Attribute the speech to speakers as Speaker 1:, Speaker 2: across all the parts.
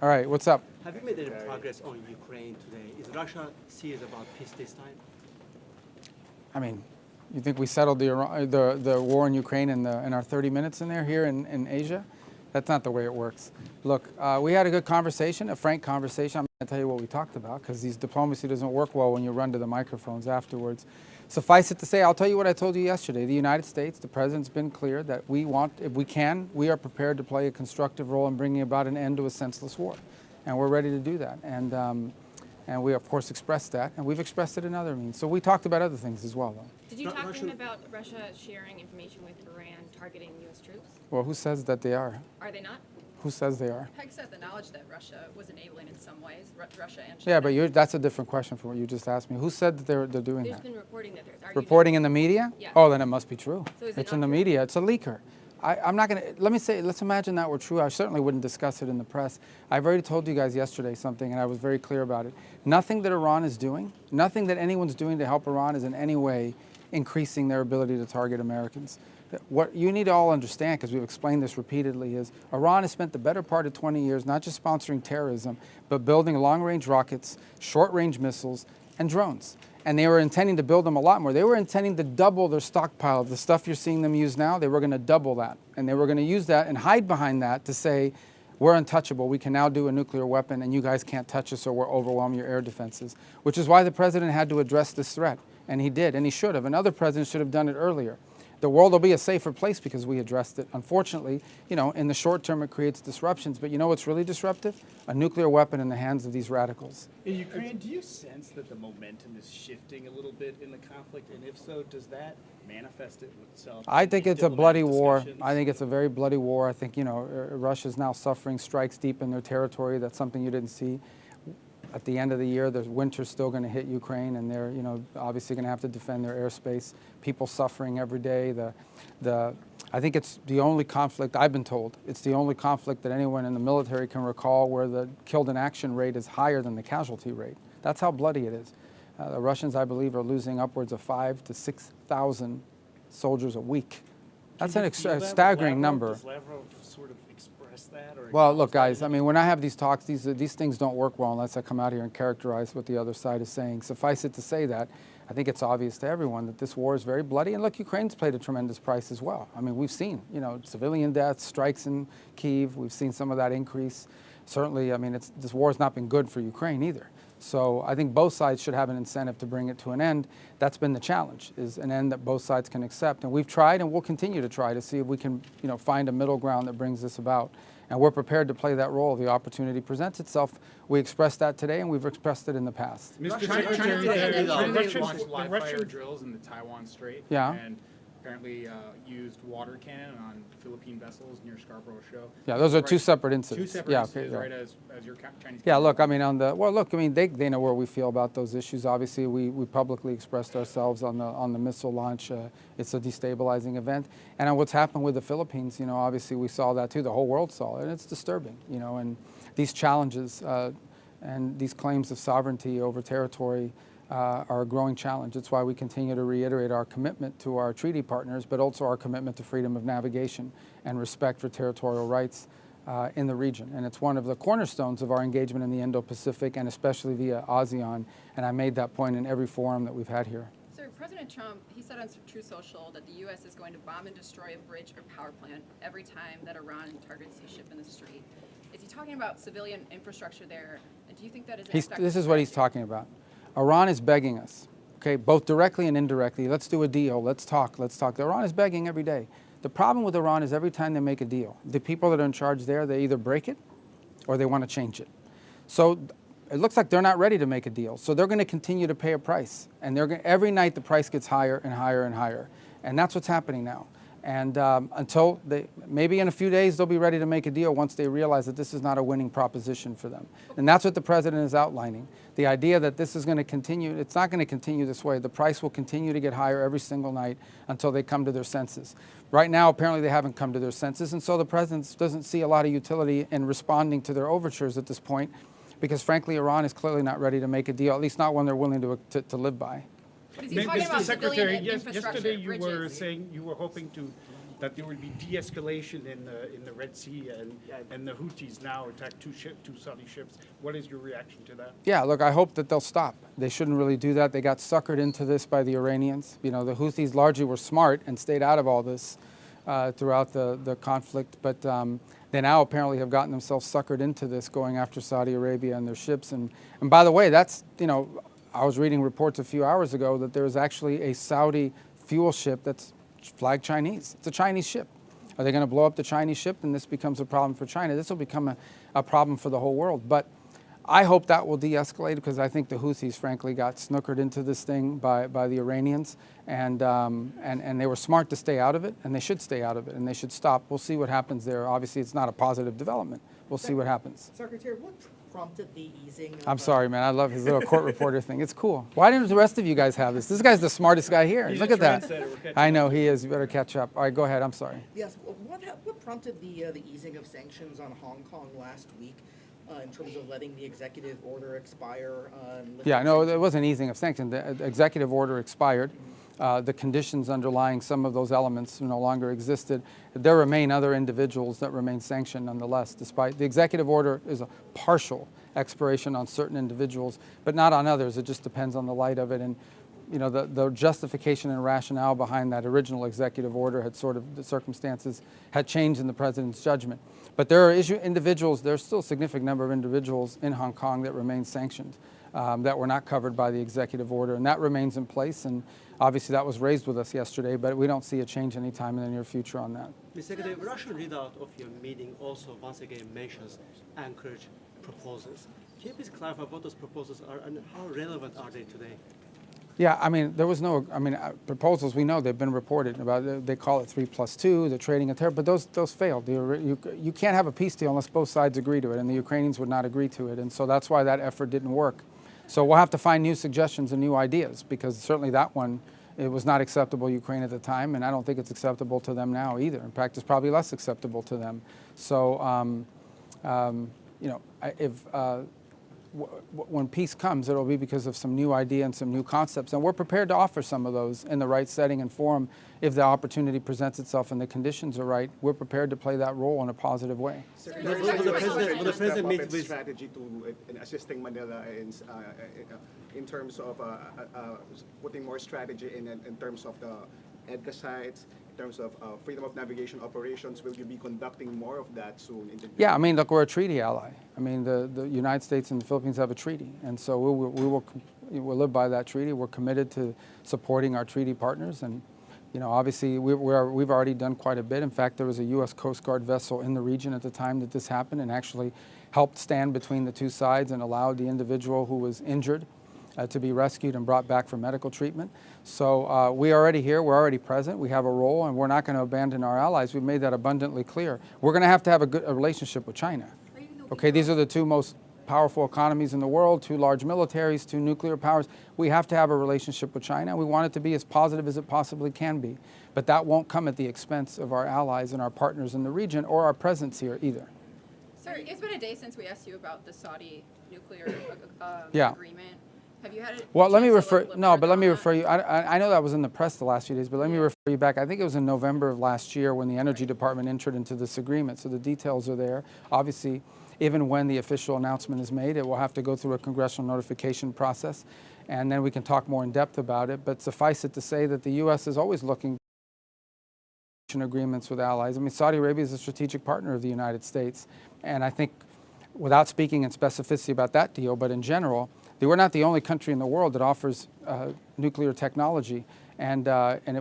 Speaker 1: All right, what's up?
Speaker 2: Have you made any progress on Ukraine today? Is Russia serious about peace this time?
Speaker 1: I mean, you think we settled the war in Ukraine in our 30 minutes in there here in Asia? That's not the way it works. Look, we had a good conversation, a frank conversation. I'm going to tell you what we talked about because these diplomacy doesn't work well when you run to the microphones afterwards. Suffice it to say, I'll tell you what I told you yesterday. The United States, the President's been clear that we want, if we can, we are prepared to play a constructive role in bringing about an end to a senseless war. And we're ready to do that. And we, of course, expressed that, and we've expressed it in other means. So we talked about other things as well, though.
Speaker 3: Did you talk to him about Russia sharing information with Iran targeting U.S. troops?
Speaker 1: Well, who says that they are?
Speaker 3: Are they not?
Speaker 1: Who says they are?
Speaker 4: Peg said the knowledge that Russia was enabling in some ways, Russia and China.
Speaker 1: Yeah, but that's a different question from what you just asked me. Who said that they're doing
Speaker 3: There's
Speaker 1: that?
Speaker 3: been reporting that there's...
Speaker 1: Reporting in the media?
Speaker 3: Yeah.
Speaker 1: Oh, then it must be true.
Speaker 3: So is it
Speaker 1: It's
Speaker 3: not
Speaker 1: in the
Speaker 3: true?
Speaker 1: media. It's a leaker. I'm not going to, let's imagine that were true. I certainly wouldn't discuss it in the press. I've already told you guys yesterday something, and I was very clear about it. Nothing that Iran is doing, nothing that anyone's doing to help Iran is in any way increasing their ability to target Americans. What you need to all understand, because we've explained this repeatedly, is Iran has spent the better part of 20 years not just sponsoring terrorism, but building long-range rockets, short-range missiles, and drones. And they were intending to build them a lot more. They were intending to double their stockpile of the stuff you're seeing them use now. They were going to double that. And they were going to use that and hide behind that to say, we're untouchable. We can now do a nuclear weapon, and you guys can't touch us or we'll overwhelm your air defenses, which is why the president had to address this threat. And he did, and he should have. And other presidents should have done it earlier. The world will be a safer place because we addressed it. Unfortunately, in the short term, it creates disruptions. But you know what's really disruptive? A nuclear weapon in the hands of these radicals.
Speaker 5: In Ukraine, do you sense that the momentum is shifting a little bit in the conflict? And if so, does that manifest itself?
Speaker 1: I think
Speaker 5: in
Speaker 1: it's a bloody
Speaker 5: diplomatic
Speaker 1: war.
Speaker 5: discussions?
Speaker 1: I think it's a very bloody war. I think, Russia's now suffering strikes deep in their territory. That's something you didn't see. At the end of the year, the winter's still going to hit Ukraine, and they're, obviously going to have to defend their airspace. People suffering every day. I think it's the only conflict, I've been told, it's the only conflict that anyone in the military can recall where the killed in action rate is higher than the casualty rate. That's how bloody it is. The Russians, I believe, are losing upwards of 5,000 to 6,000 soldiers a week. That's
Speaker 5: Can
Speaker 1: a
Speaker 5: you feel that?
Speaker 1: staggering
Speaker 5: Lavrov-
Speaker 1: number.
Speaker 5: Does Lavrov sort of express that? Or
Speaker 1: Well, look,
Speaker 5: acknowledge
Speaker 1: guys,
Speaker 5: that?
Speaker 1: I mean, when I have these talks, these things don't work well unless I come out here and characterize what the other side is saying. Suffice it to say that I think it's obvious to everyone that this war is very bloody. And look, Ukraine's paid a tremendous price as well. I mean, we've seen, civilian deaths, strikes in Kyiv. We've seen some of that increase. Certainly, I mean, this war has not been good for Ukraine either. So I think both sides should have an incentive to bring it to an end. That's been the challenge, is an end that both sides can accept. And we've tried and we'll continue to try to see if we can find a middle ground that brings this about. And we're prepared to play that role if the opportunity presents itself. We expressed that today and we've expressed it in the past.
Speaker 6: Mr.
Speaker 2: China
Speaker 6: Secretary,
Speaker 2: today
Speaker 6: Russia
Speaker 2: launched
Speaker 6: launched live
Speaker 5: the
Speaker 6: fire
Speaker 5: Russian-
Speaker 6: drills in the Taiwan Strait.
Speaker 1: Yeah.
Speaker 6: And apparently used water cannon on Philippine vessels near Scarborough Shoal.
Speaker 1: Yeah, those are two separate incidents.
Speaker 6: Two separate
Speaker 1: Yeah,
Speaker 6: incidents,
Speaker 1: okay,
Speaker 6: right,
Speaker 1: yeah.
Speaker 6: as your Chinese.
Speaker 1: Yeah, look, I mean, they know where we feel about those issues. Obviously, we publicly expressed ourselves on the missile launch. It's a destabilizing event. And on what's happened with the Philippines, obviously we saw that too. The whole world saw it, and it's disturbing, and these challenges and these claims of sovereignty over territory are a growing challenge. That's why we continue to reiterate our commitment to our treaty partners, but also our commitment to freedom of navigation and respect for territorial rights in the region. And it's one of the cornerstones of our engagement in the Indo-Pacific, and especially via ASEAN. And I made that point in every forum that we've had here.
Speaker 4: Sir, President Trump, he said on True Social that the U.S. is going to bomb and destroy a bridge or power plant every time that Iran targets a ship in the street. Is he talking about civilian infrastructure there? And do you think that is an effective
Speaker 1: This is what he's
Speaker 4: strategy?
Speaker 1: talking about. Iran is begging us, okay, both directly and indirectly. Let's do a deal. Let's talk. Let's talk. Iran is begging every day. The problem with Iran is every time they make a deal, the people that are in charge there, they either break it or they want to change it. So it looks like they're not ready to make a deal. So they're going to continue to pay a price. And every night the price gets higher and higher and higher. And that's what's happening now. And until maybe in a few days, they'll be ready to make a deal once they realize that this is not a winning proposition for them. And that's what the president is outlining. The idea that this is going to continue, it's not going to continue this way. The price will continue to get higher every single night until they come to their senses. Right now, apparently they haven't come to their senses. And so the president doesn't see a lot of utility in responding to their overtures at this point, because frankly, Iran is clearly not ready to make a deal, at least not one they're willing to live by.
Speaker 4: But is he talking
Speaker 5: Mr.
Speaker 4: about
Speaker 5: Secretary,
Speaker 4: civilian infrastructure,
Speaker 5: yesterday you were
Speaker 4: bridges?
Speaker 5: saying you were hoping to that there would be de-escalation in the Red Sea, and the Houthis now attack two Saudi ships. What is your reaction to that?
Speaker 1: Yeah, look, I hope that they'll stop. They shouldn't really do that. They got suckered into this by the Iranians. You know, the Houthis largely were smart and stayed out of all this throughout the conflict, but they now apparently have gotten themselves suckered into this, going after Saudi Arabia and their ships. And by the way, that's, you know, I was reading reports a few hours ago that there's actually a Saudi fuel ship that's flagged Chinese. It's a Chinese ship. Are they going to blow up the Chinese ship? Then this becomes a problem for China. This will become a problem for the whole world. But I hope that will de-escalate, because I think the Houthis, frankly, got snookered into this thing by the Iranians, and they were smart to stay out of it, and they should stay out of it, and they should stop. We'll see what happens there. Obviously, it's not a positive development. We'll see what happens.
Speaker 7: Secretary, what prompted the easing of...
Speaker 1: I'm sorry, man. I love his little court reporter thing. It's cool. Why didn't the rest of you guys have this? This guy's the smartest guy here.
Speaker 5: He's
Speaker 1: Look
Speaker 5: a
Speaker 1: at that.
Speaker 5: trendsetter.
Speaker 1: I know he is. You better catch up. All right, go ahead. I'm sorry.
Speaker 7: Yes, what prompted the easing of sanctions on Hong Kong last week in terms of letting the executive order expire?
Speaker 1: Yeah, no, it wasn't easing of sanctions. The executive order expired. The conditions underlying some of those elements no longer existed. There remain other individuals that remain sanctioned nonetheless, despite the executive order is a partial expiration on certain individuals, but not on others. It just depends on the light of it. And you know, the justification and rationale behind that original executive order had sort of, the circumstances had changed in the president's judgment. But there are individuals, there's still a significant number of individuals in Hong Kong that remain sanctioned, that were not covered by the executive order, and that remains in place. And obviously that was raised with us yesterday, but we don't see a change anytime in the near future on that.
Speaker 2: Mr. Secretary, the Russian readout of your meeting also once again mentions Anchorage proposals. Can you please clarify what those proposals are and how relevant are they today?
Speaker 1: Yeah, I mean, there was no, proposals, we know they've been reported about, they call it 3+2, the trading of terror, but those failed. You can't have a peace deal unless both sides agree to it, and the Ukrainians would not agree to it, and so that's why that effort didn't work. So we'll have to find new suggestions and new ideas, because certainly that one, it was not acceptable to Ukraine at the time, and I don't think it's acceptable to them now either. In fact, it's probably less acceptable to them. So, you know, when peace comes, it'll be because of some new idea and some new concepts, and we're prepared to offer some of those in the right setting and forum if the opportunity presents itself and the conditions are right. We're prepared to play that role in a positive way.
Speaker 2: Will the president meet with
Speaker 8: strategy in assisting Manila in terms of putting more strategy in terms of the EDCA sites, in terms of freedom of navigation operations? Will you be conducting more of that soon?
Speaker 1: Yeah, I mean, look, we're a treaty ally. I mean, the United States and the Philippines have a treaty, and so we'll live by that treaty. We're committed to supporting our treaty partners, and you know, obviously we've already done quite a bit. In fact, there was a U.S. Coast Guard vessel in the region at the time that this happened, and actually helped stand between the two sides and allowed the individual who was injured to be rescued and brought back for medical treatment. So we're already here, we're already present, we have a role, and we're not going to abandon our allies. We've made that abundantly clear. We're going to have a good relationship with China. Okay, these are the two most powerful economies in the world, two large militaries, two nuclear powers. We have to have a relationship with China. We want it to be as positive as it possibly can be. But that won't come at the expense of our allies and our partners in the region or our presence here either.
Speaker 4: Sir, it's been a day since we asked you about the Saudi nuclear agreement. Have you had
Speaker 1: well, let me refer. No, but let me refer you. I know that was in the press the last few days, but let me refer you back. I think it was in November of last year when the Energy Department entered into this agreement. So the details are there. Obviously, even when the official announcement is made, it will have to go through a congressional notification process, and then we can talk more in depth about it. But suffice it to say that the U.S. is always looking for agreements with allies. I mean, Saudi Arabia is a strategic partner of the United States, and I think, without speaking in specificity about that deal, but in general, we're not the only country in the world that offers nuclear technology. And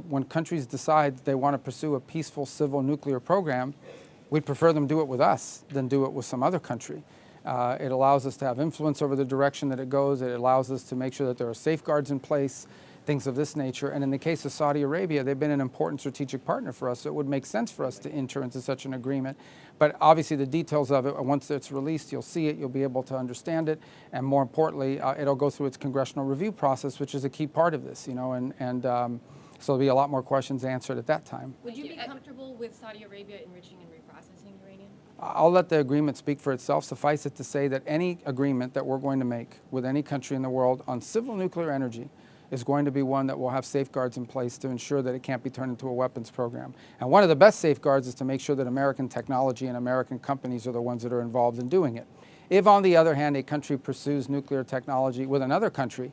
Speaker 1: when countries decide they want to pursue a peaceful civil nuclear program, we'd prefer them do it with us than do it with some other country. It allows us to have influence over the direction that it goes. It allows us to make sure that there are safeguards in place, things of this nature. And in the case of Saudi Arabia, they've been an important strategic partner for us, so it would make sense for us to enter into such an agreement. But obviously the details of it, once it's released, you'll see it, you'll be able to understand it, and more importantly, it'll go through its congressional review process, which is a key part of this, you know, and so there'll be a lot more questions answered at that time.
Speaker 3: Would you be comfortable with Saudi Arabia enriching and reprocessing uranium?
Speaker 1: I'll let the agreement speak for itself. Suffice it to say that any agreement that we're going to make with any country in the world on civil nuclear energy is going to be one that will have safeguards in place to ensure that it can't be turned into a weapons program. And one of the best safeguards is to make sure that American technology and American companies are the ones that are involved in doing it. If, on the other hand, a country pursues nuclear technology with another country,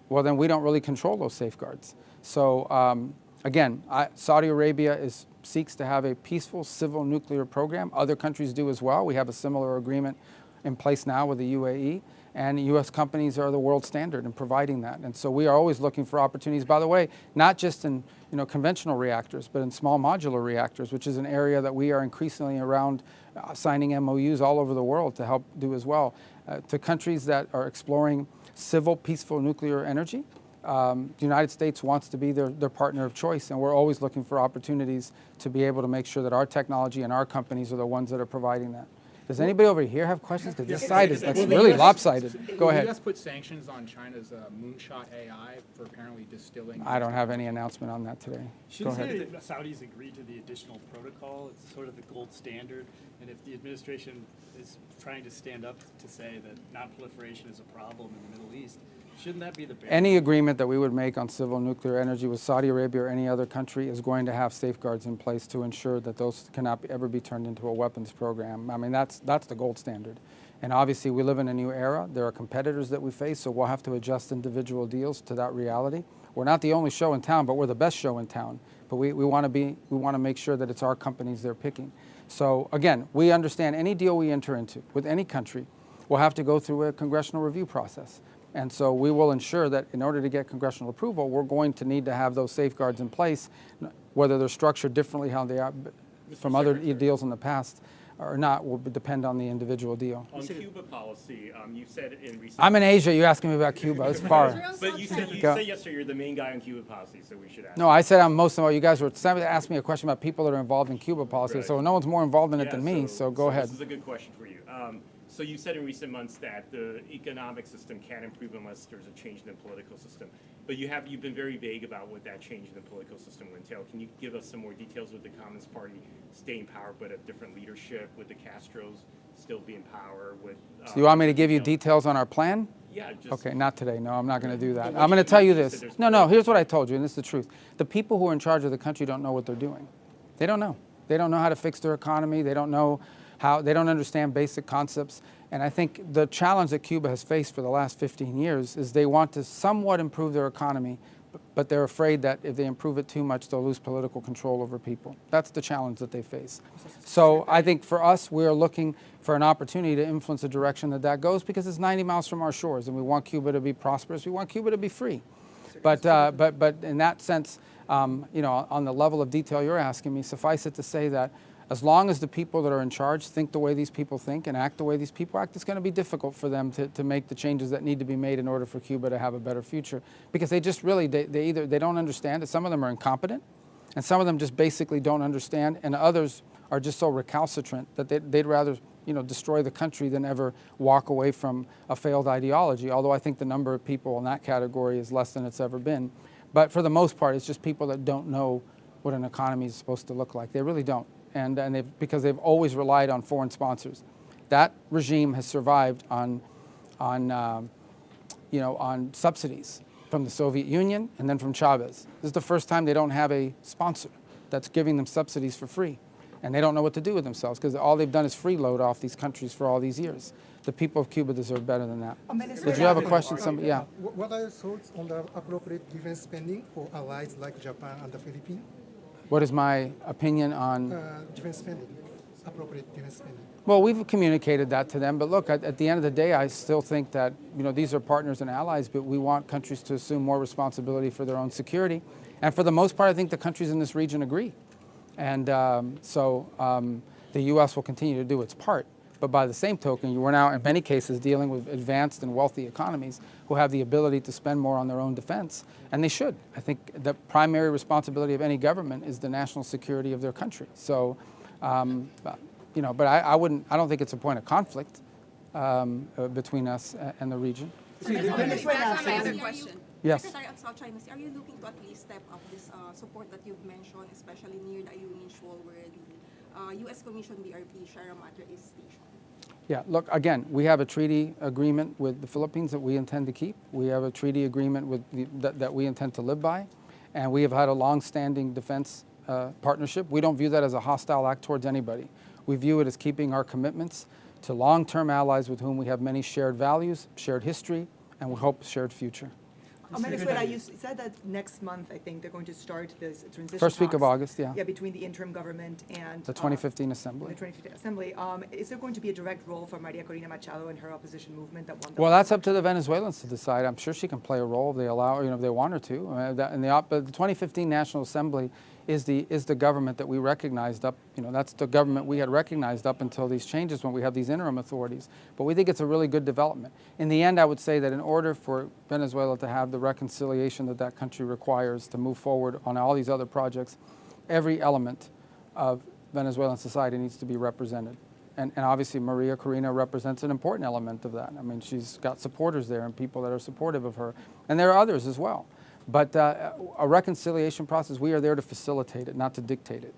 Speaker 1: well, then we don't really control those safeguards. So again, Saudi Arabia seeks to have a peaceful civil nuclear program. Other countries do as well. We have a similar agreement in place now with the UAE, and U.S. companies are the world standard in providing that. And so we are always looking for opportunities, by the way, not just in conventional reactors, but in small modular reactors, which is an area that we are increasingly around signing MOUs all over the world to help do as well. To countries that are exploring civil, peaceful nuclear energy, the United States wants to be their partner of choice, and we're always looking for opportunities to be able to make sure that our technology and our companies are the ones that are providing that. Does anybody over here have questions? Because this side is really lopsided. Go ahead.
Speaker 6: The U.S. put sanctions on China's Moonshot AI for apparently distilling.
Speaker 1: I don't have any announcement on that today. Go ahead.
Speaker 9: Shouldn't the Saudis agree to the additional protocol? It's sort of the gold standard. And if the administration is trying to stand up to say that nonproliferation is a problem in the Middle East, shouldn't that be the barrier?
Speaker 1: Any agreement that we would make on civil nuclear energy with Saudi Arabia or any other country is going to have safeguards in place to ensure that those cannot ever be turned into a weapons program. I mean, that's the gold standard. And obviously, we live in a new era. There are competitors that we face, so we'll have to adjust individual deals to that reality. We're not the only show in town, but we're the best show in town. But we want to make sure that it's our companies they're picking. So again, we understand any deal we enter into with any country will have to go through a congressional review process. And so we will ensure that in order to get congressional approval, we're going to need to have those safeguards in place, whether they're structured differently how they are from other deals in the past or not will depend on the individual deal.
Speaker 10: On Cuba policy, you said in recent...
Speaker 1: I'm in Asia. You're asking me about Cuba. It's far.
Speaker 10: But you said yesterday you're the main guy on Cuba policy, so we should ask.
Speaker 1: No, I said I'm most of all. You guys were asking me a question about people that are involved in Cuba policy,
Speaker 10: Right.
Speaker 1: so no one's more involved in it than me, so go ahead.
Speaker 10: This is a good question for you. So you said in recent months that the economic system can't improve unless there's a change in the political system. But you've been very vague about what that change in the political system would entail. Can you give us some more details with the Communist Party staying in power but a different leadership, with the Castros still be in power? With
Speaker 1: So you want me to give you details on our plan?
Speaker 10: Yeah. Just,
Speaker 1: Okay, not today. No, I'm not going to do that. I'm going to tell you this. No, here's what I told you, and this is the truth. The people who are in charge of the country don't know what they're doing. They don't know. They don't know how to fix their economy. They don't know they don't understand basic concepts. And I think the challenge that Cuba has faced for the last 15 years is they want to somewhat improve their economy, but they're afraid that if they improve it too much, they'll lose political control over people. That's the challenge that they face. So I think for us, we're looking for an opportunity to influence the direction that goes, because it's 90 miles from our shores, and we want Cuba to be prosperous. We want Cuba to be free. But in that sense, on the level of detail you're asking me, suffice it to say that as long as the people that are in charge think the way these people think and act the way these people act, it's going to be difficult for them to make the changes that need to be made in order for Cuba to have a better future. Because they just really, they don't understand it. Some of them are incompetent, and some of them just basically don't understand, and others are just so recalcitrant that they'd rather destroy the country than ever walk away from a failed ideology, although I think the number of people in that category is less than it's ever been. But for the most part, it's just people that don't know what an economy is supposed to look like. They really don't. And because they've always relied on foreign sponsors. That regime has survived on subsidies from the Soviet Union and then from Chavez. This is the first time they don't have a sponsor that's giving them subsidies for free. And they don't know what to do with themselves because all they've done is freeload off these countries for all these years. The people of Cuba deserve better than that. Did you have a question? Somebody? Yeah.
Speaker 11: What are your thoughts on the appropriate defense spending for allies like Japan and the Philippines?
Speaker 1: What is my opinion on
Speaker 11: defense spending, appropriate defense spending?
Speaker 1: Well, we've communicated that to them, but look, at the end of the day, I still think that these are partners and allies, but we want countries to assume more responsibility for their own security. And for the most part, I think the countries in this region agree. And so the U.S. will continue to do its part. But by the same token, we're now, in many cases, dealing with advanced and wealthy economies who have the ability to spend more on their own defense, and they should. I think the primary responsibility of any government is the national security of their country. So, but I don't think it's a point of conflict between us and the region.
Speaker 4: That's my other question.
Speaker 1: Yes.
Speaker 12: Secretary of South China Sea, are you looking to at least step up this support that you've mentioned, especially near the Ayungin Shoal, where the U.S. Commission BRP Sierra Madre is stationed?
Speaker 1: Yeah, look, again, we have a treaty agreement with the Philippines that we intend to keep. We have a treaty agreement with that we intend to live by, and we have had a long-standing defense partnership. We don't view that as a hostile act towards anybody. We view it as keeping our commitments to long-term allies with whom we have many shared values, shared history, and we hope shared future.
Speaker 12: Venezuela, you said that next month, I think, they're going to start this transition
Speaker 1: First week of
Speaker 12: talks.
Speaker 1: August, yeah.
Speaker 12: Yeah, between the interim government and
Speaker 1: The 2015 Assembly.
Speaker 12: The 2015 Assembly. Is there going to be a direct role for Maria Corina Machado and her opposition movement that won the
Speaker 1: Well, that's up to the Venezuelans to decide. I'm sure she can play a role if they allow, if they want her to. But the 2015 National Assembly is the government that we recognized up. That's the government we had recognized up until these changes when we have these interim authorities. But we think it's a really good development. In the end, I would say that in order for Venezuela to have the reconciliation that that country requires to move forward on all these other projects, every element of Venezuelan society needs to be represented. And obviously Maria Corina represents an important element of that. I mean, she's got supporters there and people that are supportive of her. And there are others as well. But a reconciliation process, we are there to facilitate it, not to dictate it.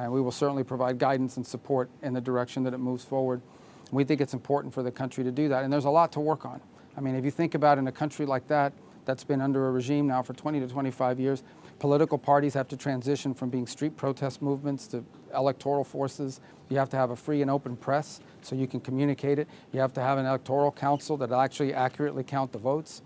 Speaker 1: We will certainly provide guidance and support in the direction that it moves forward. We think it's important for the country to do that. And there's a lot to work on. I mean, if you think about in a country like that, that's been under a regime now for 20 to 25 years, political parties have to transition from being street protest movements to electoral forces. You have to have a free and open press so you can communicate it. You have to have an electoral council that actually accurately count the votes.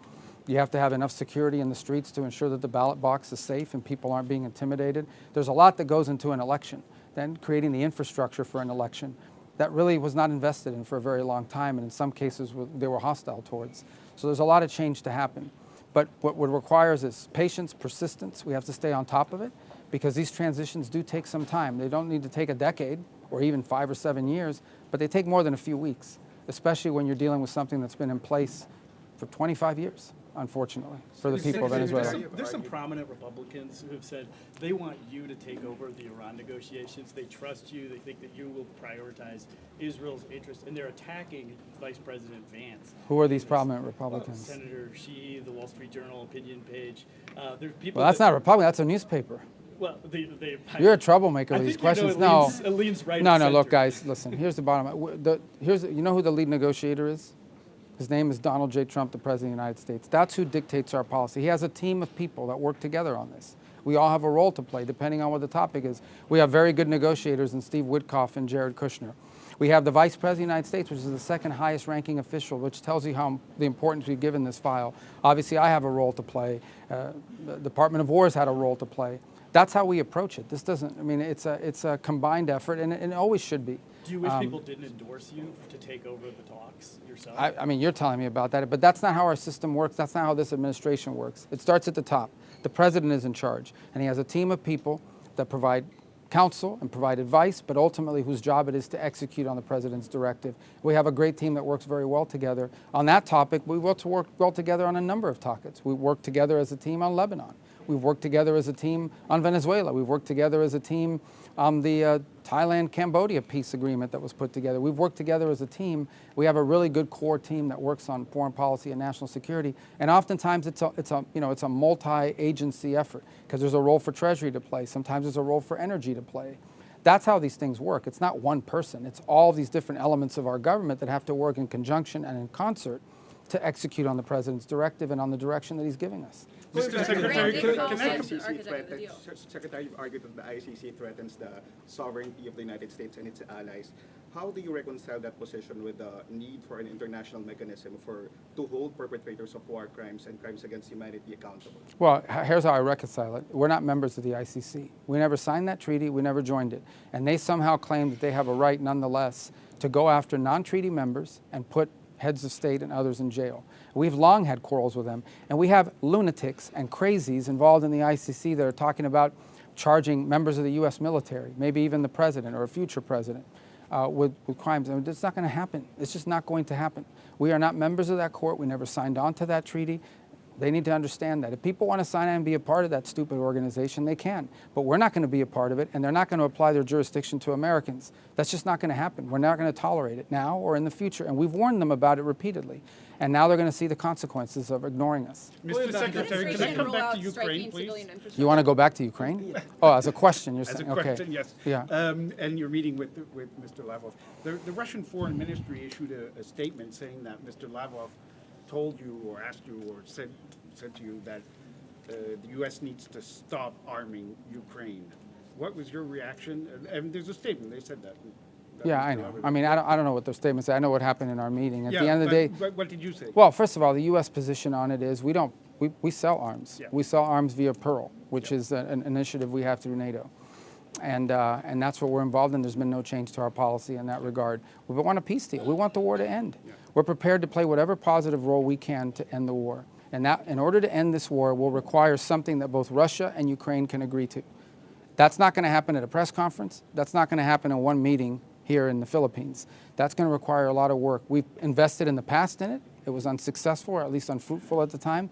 Speaker 1: You have to have enough security in the streets to ensure that the ballot box is safe and people aren't being intimidated. There's a lot that goes into an election. Then creating the infrastructure for an election that really was not invested in for a very long time, and in some cases they were hostile towards. So there's a lot of change to happen. But what it requires is patience, persistence. We have to stay on top of it because these transitions do take some time. They don't need to take a decade or even 5 or 7 years, but they take more than a few weeks, especially when you're dealing with something that's been in place for 25 years. Unfortunately, for the people of Venezuela.
Speaker 9: There's some prominent Republicans who have said they want you to take over the Iran negotiations. They trust you. They think that you will prioritize Israel's interests, and they're attacking Vice President Vance.
Speaker 1: Who are these prominent Republicans?
Speaker 9: Senator Xi, the Wall Street Journal opinion page. There's people.
Speaker 1: Well, that's not Republican. That's a newspaper.
Speaker 9: Well,
Speaker 1: you're a troublemaker with these questions.
Speaker 9: It leans right.
Speaker 1: No. Look, guys, listen. Here's the bottom. You know who the lead negotiator is? His name is Donald J. Trump, the President of the United States. That's who dictates our policy. He has a team of people that work together on this. We all have a role to play, depending on what the topic is. We have very good negotiators in Steve Witkoff and Jared Kushner. We have the Vice President of the United States, which is the second highest ranking official, which tells you how the importance we give in this file. Obviously, I have a role to play. The Department of War has had a role to play. That's how we approach it. This doesn't, I mean, it's a combined effort, and it always should be.
Speaker 9: Do you wish people didn't endorse you to take over the talks yourself?
Speaker 1: I mean, you're telling me about that, but that's not how our system works. That's not how this administration works. It starts at the top. The president is in charge, and he has a team of people that provide counsel and provide advice, but ultimately whose job it is to execute on the president's directive. We have a great team that works very well together. On that topic, we will work well together on a number of topics. We work together as a team on Lebanon. We've worked together as a team on Venezuela. We've worked together as a team on the Thailand-Cambodia peace agreement that was put together. We've worked together as a team. We have a really good core team that works on foreign policy and national security. And oftentimes it's a multi-agency effort because there's a role for Treasury to play. Sometimes there's a role for energy to play. That's how these things work. It's not one person. It's all these different elements of our government that have to work in conjunction and in concert to execute on the president's directive and on the direction that he's giving us.
Speaker 5: Mr. Secretary, can I
Speaker 8: Secretary, you've argued that the ICC threatens the sovereignty of the United States and its allies. How do you reconcile that position with the need for an international mechanism to hold perpetrators of war crimes and crimes against humanity accountable?
Speaker 1: Well, here's how I reconcile it. We're not members of the ICC. We never signed that treaty. We never joined it. And they somehow claim that they have a right, nonetheless, to go after non-treaty members and put heads of state and others in jail. We've long had quarrels with them, and we have lunatics and crazies involved in the ICC that are talking about charging members of the U.S. military, maybe even the president or a future president, with crimes. I mean, it's not going to happen. It's just not going to happen. We are not members of that court. We never signed on to that treaty. They need to understand that. If people want to sign on and be a part of that stupid organization, they can. But we're not going to be a part of it, and they're not going to apply their jurisdiction to Americans. That's just not going to happen. We're not going to tolerate it now or in the future, and we've warned them about it repeatedly. And now they're going to see the consequences of ignoring us.
Speaker 5: Mr. Secretary, can I come back to Ukraine, please?
Speaker 1: You want to go back to Ukraine? Oh, as a question, you're saying.
Speaker 5: As a question,
Speaker 1: okay.
Speaker 5: yes.
Speaker 1: Yeah.
Speaker 5: And you're meeting with Mr. Lavrov. The Russian Foreign Ministry issued a statement saying that Mr. Lavrov told you or asked you or said to you that the U.S. needs to stop arming Ukraine. What was your reaction? And there's a statement. They said that.
Speaker 1: Yeah, I know. I mean, I don't know what their statements say. I know what happened in our meeting. At the end of the day,
Speaker 5: what did you say?
Speaker 1: Well, first of all, the U.S. position on it is we sell arms.
Speaker 5: Yeah.
Speaker 1: We sell arms via Pearl, which is an initiative we have through NATO. And that's what we're involved in. There's been no change to our policy in that regard. We want a peace deal. We want the war to end.
Speaker 5: Yeah.
Speaker 1: We're prepared to play whatever positive role we can to end the war. And that, in order to end this war, will require something that both Russia and Ukraine can agree to. That's not going to happen at a press conference. That's not going to happen in one meeting here in the Philippines. That's going to require a lot of work. We've invested in the past in it. It was unsuccessful, or at least unfruitful at the time.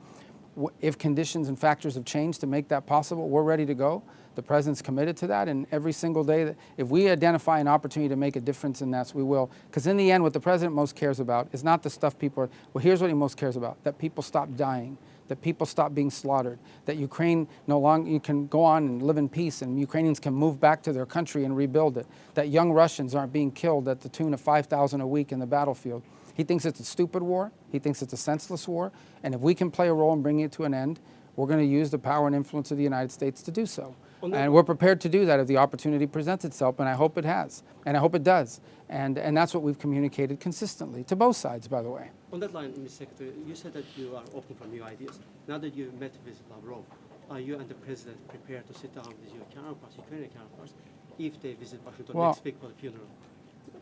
Speaker 1: If conditions and factors have changed to make that possible, we're ready to go. The President's committed to that, and every single day, if we identify an opportunity to make a difference in that, we will. Because in the end, what the President most cares about is not the stuff people are, well, here's what he most cares about, that people stop dying, that people stop being slaughtered, that Ukraine no longer, you can go on and live in peace, and Ukrainians can move back to their country and rebuild it, that young Russians aren't being killed at the tune of 5,000 a week in the battlefield. He thinks it's a stupid war. He thinks it's a senseless war. And if we can play a role in bringing it to an end, we're going to use the power and influence of the United States to do so. And we're prepared to do that if the opportunity presents itself, and I hope it has, and I hope it does. And that's what we've communicated consistently, to both sides, by the way.
Speaker 2: On that line, Mr. Secretary, you said that you are open for new ideas. Now that you met with Lavrov, are you and the President prepared to sit down with your counterparts, Ukrainian counterparts, if they visit Washington next week for the funeral?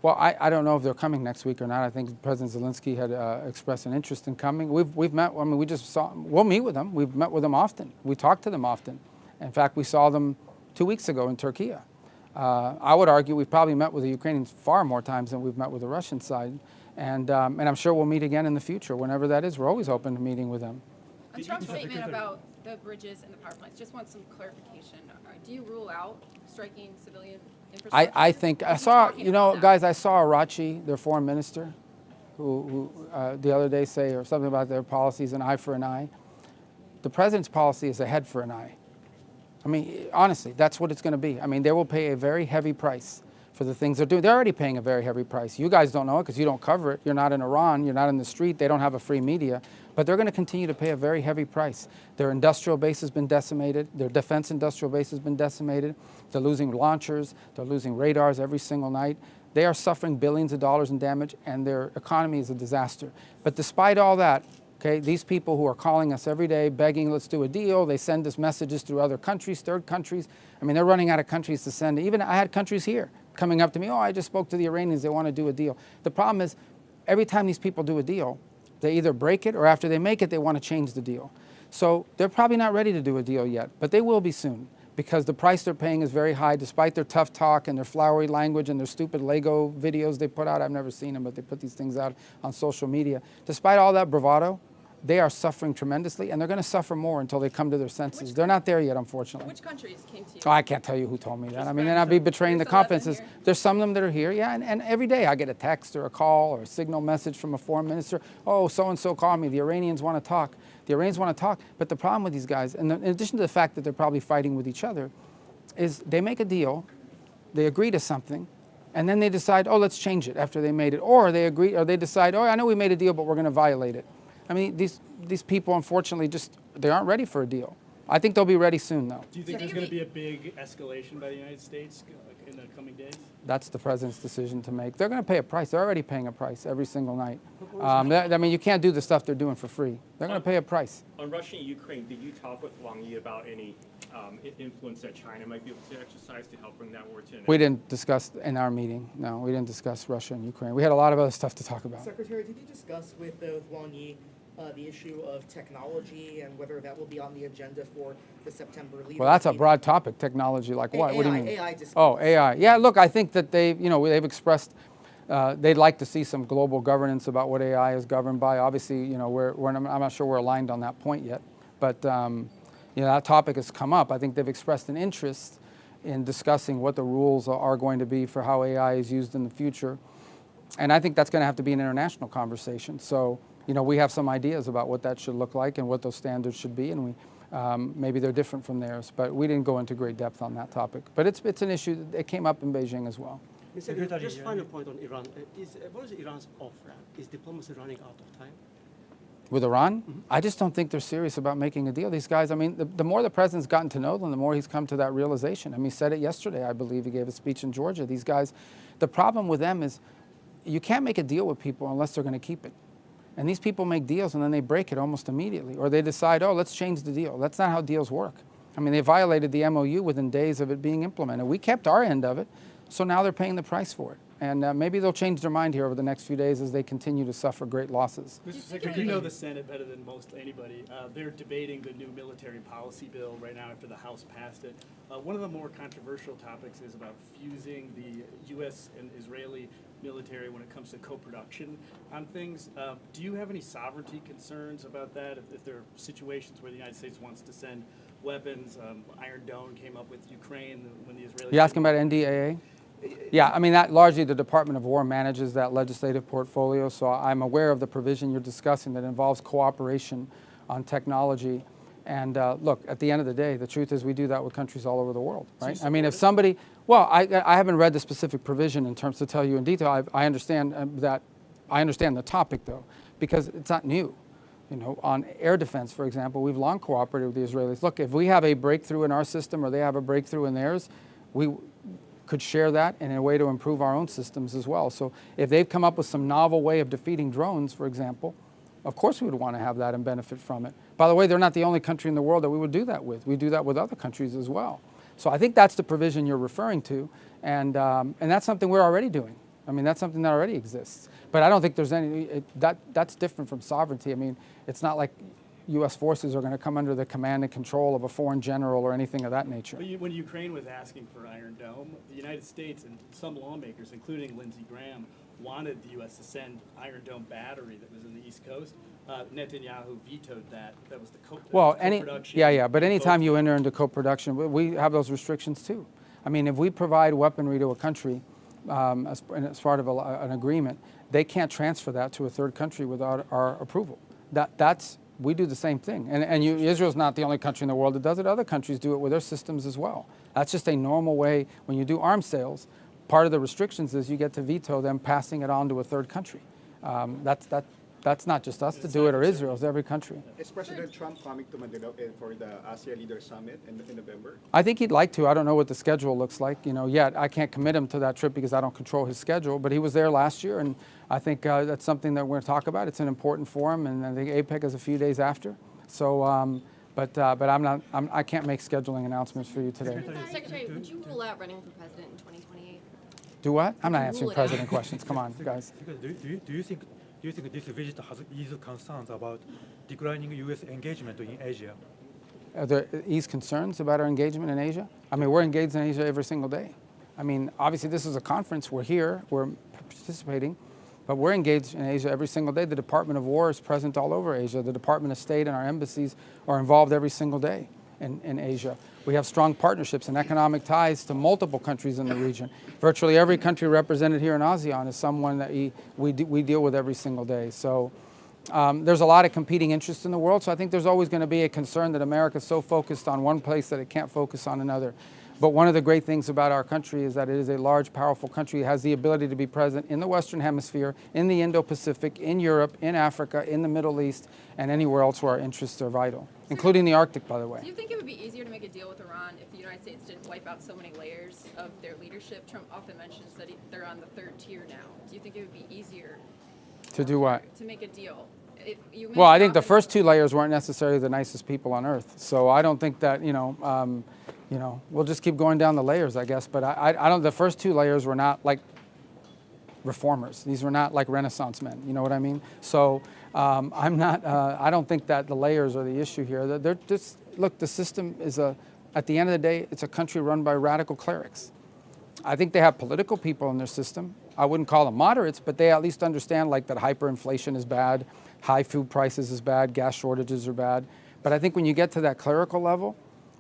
Speaker 1: Well, I don't know if they're coming next week or not. I think President Zelensky had expressed an interest in coming. We've met, I mean, we'll meet with them. We've met with them often. We talk to them often. In fact, we saw them 2 weeks ago in Turkey. I would argue we've probably met with the Ukrainians far more times than we've met with the Russian side. And I'm sure we'll meet again in the future. Whenever that is, we're always open to meeting with them.
Speaker 4: On Trump's statement about the bridges and the power plants, just want some clarification. Do you rule out striking civilian infrastructure?
Speaker 1: I think, I saw, you know, guys, I saw Arachi, their foreign minister, who the other day say, or something about their policies, an eye for an eye. The President's policy is a head for an eye. I mean, honestly, that's what it's going to be. I mean, they will pay a very heavy price for the things they're doing. They're already paying a very heavy price. You guys don't know it because you don't cover it. You're not in Iran. You're not in the street. They don't have a free media. But they're going to continue to pay a very heavy price. Their industrial base has been decimated. Their defense industrial base has been decimated. They're losing launchers. They're losing radars every single night. They are suffering billions of dollars in damage, and their economy is a disaster. But despite all that, okay, these people who are calling us every day, begging, let's do a deal, they send us messages through other countries, third countries. I mean, they're running out of countries to send. Even I had countries here coming up to me, oh, I just spoke to the Iranians, they want to do a deal. The problem is, every time these people do a deal, they either break it or after they make it, they want to change the deal. So they're probably not ready to do a deal yet, but they will be soon because the price they're paying is very high despite their tough talk and their flowery language and their stupid Lego videos they put out. I've never seen them, but they put these things out on social media. Despite all that bravado, they are suffering tremendously, and they're going to suffer more until they come to their senses. They're not there yet, unfortunately.
Speaker 4: Which countries came to you?
Speaker 1: Oh, I can't tell you who told me that. I mean, then I'd be betraying the confidences. There's some of them that are here, yeah, and every day I get a text or a call or a signal message from a foreign minister. Oh, so-and-so called me. The Iranians want to talk. The Iranians want to talk. But the problem with these guys, and in addition to the fact that they're probably fighting with each other, is they make a deal, they agree to something, and then they decide, oh, let's change it after they made it. Or they agree, or they decide, oh, I know we made a deal, but we're going to violate it. I mean, these people, unfortunately, they aren't ready for a deal. I think they'll be ready soon, though.
Speaker 9: Do you think there's going to be a big escalation by the United States in the coming days?
Speaker 1: That's the President's decision to make. They're going to pay a price. They're already paying a price every single night. I mean, you can't do the stuff they're doing for free. They're going to pay a price.
Speaker 10: On Russia and Ukraine, did you talk with Wang Yi about any influence that China might be able to exercise to help bring that war to an end?
Speaker 1: We didn't discuss in our meeting. No, we didn't discuss Russia and Ukraine. We had a lot of other stuff to talk about.
Speaker 7: Secretary, did you discuss with Wang Yi the issue of technology and whether that will be on the agenda for the September leadership?
Speaker 1: Well, that's a broad topic. Technology, like what?
Speaker 7: AI,
Speaker 1: What do you mean?
Speaker 7: AI discourse.
Speaker 1: Oh, AI. Yeah, look, I think that they've expressed they'd like to see some global governance about what AI is governed by. Obviously, you know, I'm not sure we're aligned on that point yet, but you know, that topic has come up. I think they've expressed an interest in discussing what the rules are going to be for how AI is used in the future. And I think that's going to have to be an international conversation. So, you know, we have some ideas about what that should look like and what those standards should be, and maybe they're different from theirs, but we didn't go into great depth on that topic. But it's an issue that came up in Beijing as well.
Speaker 2: Mr. Just final point on Iran. What is Iran's off-ramp? Is diplomacy running out of time?
Speaker 1: With Iran? I just don't think they're serious about making a deal. These guys, I mean, the more the president's gotten to know them, the more he's come to that realization. I mean, he said it yesterday, I believe. He gave a speech in Georgia. These guys, the problem with them is you can't make a deal with people unless they're going to keep it. And these people make deals and then they break it almost immediately. Or they decide, oh, let's change the deal. That's not how deals work. I mean, they violated the MOU within days of it being implemented. We kept our end of it, so now they're paying the price for it. And maybe they'll change their mind here over the next few days as they continue to suffer great losses.
Speaker 6: Mr. Secretary, you know the Senate better than most anybody. They're debating the new military policy bill right now after the House passed it. One of the more controversial topics is about fusing the U.S. and Israeli military when it comes to co-production on things. Do you have any sovereignty concerns about that? If there are situations where the United States wants to send weapons, Iron Dome came up with Ukraine when the Israelis...
Speaker 1: You asking about NDAA? Yeah, I mean, that largely the Department of War manages that legislative portfolio, so I'm aware of the provision you're discussing that involves cooperation on technology. And look, at the end of the day, the truth is we do that with countries all over the world, right? I mean, if somebody, well, I haven't read the specific provision in terms to tell you in detail. I understand I understand the topic, though, because it's not new. You know, on air defense, for example, we've long cooperated with the Israelis. Look, if we have a breakthrough in our system or they have a breakthrough in theirs, we could share that in a way to improve our own systems as well. So if they've come up with some novel way of defeating drones, for example, of course we would want to have that and benefit from it. By the way, they're not the only country in the world that we would do that with. We do that with other countries as well. So I think that's the provision you're referring to, and that's something we're already doing. I mean, that's something that already exists. But I don't think there's any, that's different from sovereignty. I mean, it's not like U.S. forces are going to come under the command and control of a foreign general or anything of that nature.
Speaker 6: But when Ukraine was asking for Iron Dome, the United States and some lawmakers, including Lindsey Graham, wanted the U.S. to send Iron Dome battery that was in the East Coast. Netanyahu vetoed that. That was the co-production.
Speaker 1: Yeah, but anytime you enter into co-production, we have those restrictions too. I mean, if we provide weaponry to a country as part of an agreement, they can't transfer that to a third country without our approval. We do the same thing. And Israel's not the only country in the world that does it. Other countries do it with their systems as well. That's just a normal way. When you do arms sales, part of the restrictions is you get to veto them passing it on to a third country. That's not just us to do it or Israel, it's every country.
Speaker 8: Is President Trump coming to Manila for the ASEAN Leaders Summit in November?
Speaker 1: I think he'd like to. I don't know what the schedule looks like, you know, yet. I can't commit him to that trip because I don't control his schedule, but he was there last year, and I think that's something that we're going to talk about. It's an important forum, and I think APEC is a few days after. So, I can't make scheduling announcements for you today.
Speaker 3: Secretary, would you rule out running for president in 2028?
Speaker 1: Do what? I'm not answering president questions. Come on, guys.
Speaker 13: Do you think this visit has eased concerns about declining U.S. engagement in Asia?
Speaker 1: Are there eased concerns about our engagement in Asia? I mean, we're engaged in Asia every single day. I mean, obviously this is a conference. We're here. We're participating. But we're engaged in Asia every single day. The Department of War is present all over Asia. The Department of State and our embassies are involved every single day in Asia. We have strong partnerships and economic ties to multiple countries in the region. Virtually every country represented here in ASEAN is someone that we deal with every single day. So there's a lot of competing interests in the world, so I think there's always going to be a concern that America is so focused on one place that it can't focus on another. But one of the great things about our country is that it is a large, powerful country. It has the ability to be present in the Western Hemisphere, in the Indo-Pacific, in Europe, in Africa, in the Middle East, and anywhere else where our interests are vital, including the Arctic, by the way.
Speaker 4: Do you think it would be easier to make a deal with Iran if the United States didn't wipe out so many layers of their leadership? Trump often mentions that they're on the third tier now. Do you think it would be easier
Speaker 1: to do what?
Speaker 4: To make a deal?
Speaker 1: Well, I think the first two layers weren't necessarily the nicest people on earth. So I don't think that, we'll just keep going down the layers, I guess. But I don't. The first two layers were not like reformers. These were not like Renaissance men. You know what I mean? So I'm not. I don't think that the layers are the issue here. They're just look. The system is at the end of the day, it's a country run by radical clerics. I think they have political people in their system. I wouldn't call them moderates, but they at least understand like that hyperinflation is bad, high food prices is bad, gas shortages are bad. But I think when you get to that clerical level,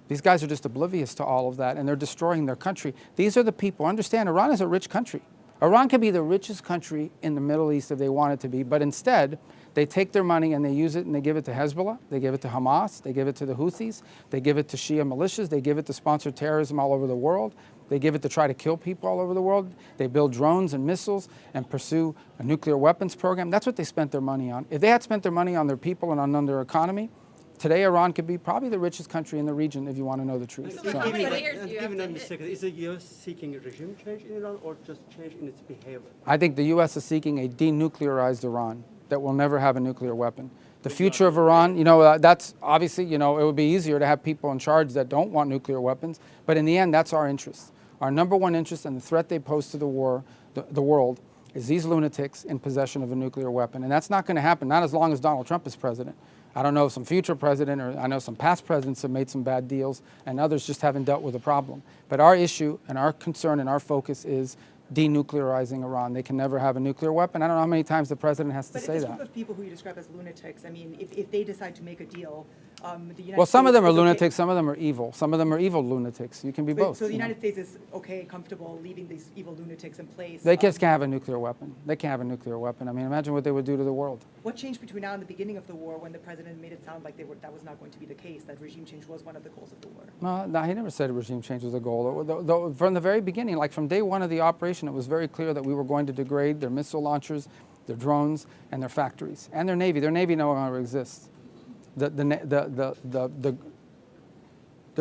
Speaker 1: these guys are just oblivious to all of that, and they're destroying their country. These are the people. Understand, Iran is a rich country. Iran could be the richest country in the Middle East if they want it to be, but instead, they take their money and they use it and they give it to Hezbollah, they give it to Hamas, they give it to the Houthis, they give it to Shia militias, they give it to sponsor terrorism all over the world, they give it to try to kill people all over the world, they build drones and missiles and pursue a nuclear weapons program. That's what they spent their money on. If they had spent their money on their people and on their economy, today Iran could be probably the richest country in the region if you want to know the truth.
Speaker 3: So how many layers do you have
Speaker 2: Given
Speaker 3: to
Speaker 2: that,
Speaker 3: hit?
Speaker 2: Mr. Secretary, is the U.S. seeking a regime change in Iran or just change in its behavior?
Speaker 1: I think the U.S. is seeking a denuclearized Iran that will never have a nuclear weapon. The future of Iran, you know, that's obviously, you know, it would be easier to have people in charge that don't want nuclear weapons, but in the end, that's our interest. Our number one interest and the threat they pose to the world is these lunatics in possession of a nuclear weapon. And that's not going to happen, not as long as Donald Trump is president. I don't know if some future president, or I know some past presidents have made some bad deals and others just haven't dealt with the problem. But our issue and our concern and our focus is denuclearizing Iran. They can never have a nuclear weapon. I don't know how many times the president has to say
Speaker 12: this
Speaker 1: that.
Speaker 12: group of people who you describe as lunatics, I mean, if they decide to make a deal, the United
Speaker 1: Well, some of them are
Speaker 12: States is okay-
Speaker 1: lunatics, some of them are evil. Some of them are evil lunatics. You can be both.
Speaker 12: So the
Speaker 1: you know.
Speaker 12: United States is okay, comfortable leaving these evil lunatics in place.
Speaker 1: They just can't have a nuclear weapon. They can't have a nuclear weapon. I mean, imagine what they would do to the world.
Speaker 12: What changed between now and the beginning of the war when the president made it sound like that was not going to be the case, that regime change was one of the goals of the war?
Speaker 1: No, he never said a regime change was a goal. From the very beginning, like from day one of the operation, it was very clear that we were going to degrade their missile launchers, their drones, and their factories, and their Navy. Their Navy no longer exists. There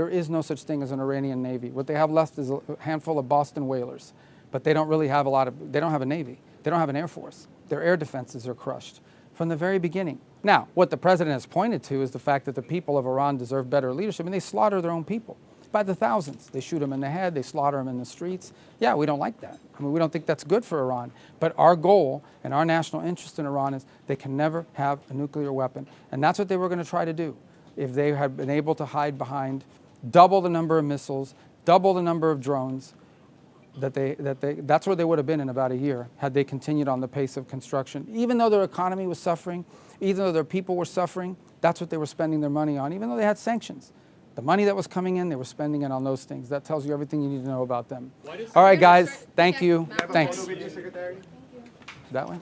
Speaker 1: is no such thing as an Iranian Navy. What they have left is a handful of Boston whalers, but they don't really have they don't have a Navy. They don't have an Air Force. Their air defenses are crushed from the very beginning. Now, what the president has pointed to is the fact that the people of Iran deserve better leadership, and they slaughter their own people by the thousands. They shoot them in the head, they slaughter them in the streets. Yeah, we don't like that. I mean, we don't think that's good for Iran. But our goal and our national interest in Iran is they can never have a nuclear weapon. And that's what they were going to try to do if they had been able to hide behind double the number of missiles, double the number of drones. That's where they would have been in about a year had they continued on the pace of construction. Even though their economy was suffering, even though their people were suffering, that's what they were spending their money on, even though they had sanctions. The money that was coming in, they were spending it on those things. That tells you everything you need to know about them. All right, guys, thank you. Thanks. That way?